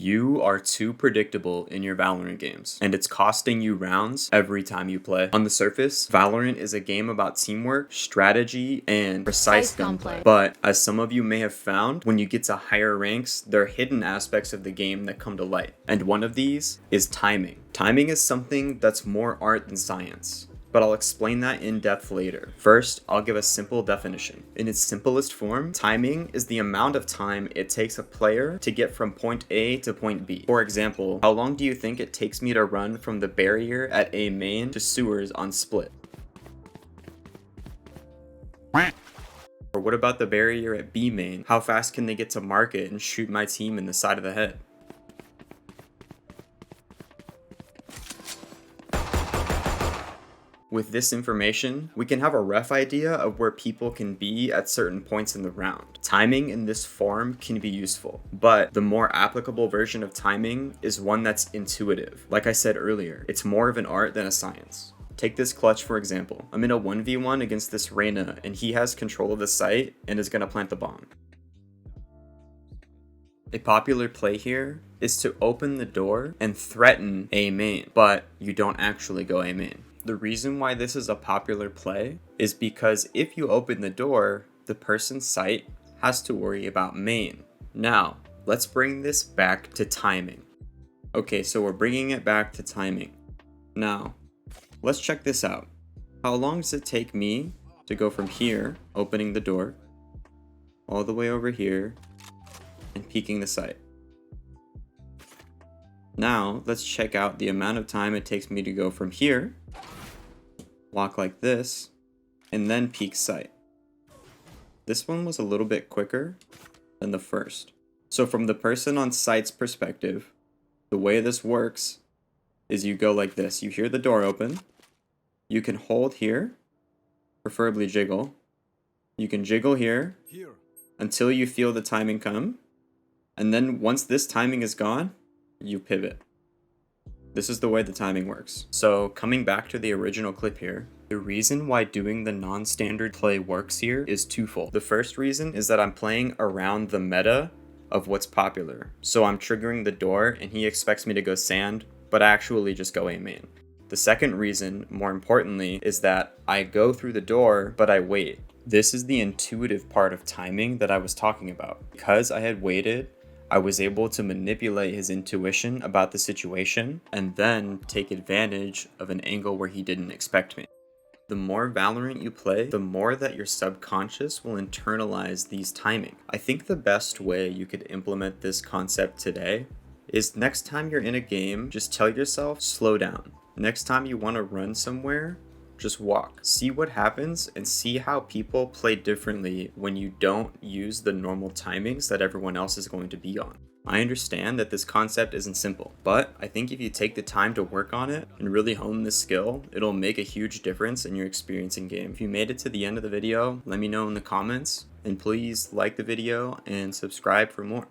You are too predictable in your Valorant games, and it's costing you rounds every time you play. On the surface, Valorant is a game about teamwork, strategy, and precise gunplay. But as some of you may have found, when you get to higher ranks, there are hidden aspects of the game that come to light. And one of these is timing. Timing is something that's more art than science, but I'll explain that in depth later. First, I'll give a simple definition. In its simplest form, timing is the amount of time it takes a player to get from point A to point B. For example, how long do you think it takes me to run from the barrier at A main to sewers on split? Or what about the barrier at B main? How fast can they get to market and shoot my team in the side of the head? With this information, we can have a rough idea of where people can be at certain points in the round. Timing in this form can be useful, but the more applicable version of timing is one that's intuitive. Like I said earlier, it's more of an art than a science. Take this clutch for example. I'm in a 1v1 against this Reyna, and he has control of the site and is gonna plant the bomb. A popular play here is to open the door and threaten A main, but you don't actually go A main. The reason why this is a popular play is because if you open the door, the person's site has to worry about main. Now, let's bring this back to timing. Okay, so we're bringing it back to timing. Now, let's check this out. How long does it take me to go from here, opening the door, all the way over here, and peeking the site? Now, let's check out the amount of time it takes me to go from here, walk like this, and then peek sight. This one was a little bit quicker than the first. So from the person on site's perspective, the way this works is you go like this. You hear the door open, you can hold here, preferably jiggle. You can jiggle here until you feel the timing come, and then once this timing is gone, you pivot. This is the way the timing works. So coming back to the original clip here, the reason why doing the non-standard play works here is twofold. The first reason is that I'm playing around the meta of what's popular. So I'm triggering the door and he expects me to go sand, but I actually just go A main. The second reason, more importantly, is that I go through the door, but I wait. This is the intuitive part of timing that I was talking about. Because I had waited, I was able to manipulate his intuition about the situation and then take advantage of an angle where he didn't expect me. The more Valorant you play, the more that your subconscious will internalize these timing. I think the best way you could implement this concept today is next time you're in a game, just tell yourself, slow down. Next time you want to run somewhere, just walk. See what happens and see how people play differently when you don't use the normal timings that everyone else is going to be on. I understand that this concept isn't simple, but I think if you take the time to work on it and really hone this skill, it'll make a huge difference in your experience in game. If you made it to the end of the video, let me know in the comments, and please like the video and subscribe for more.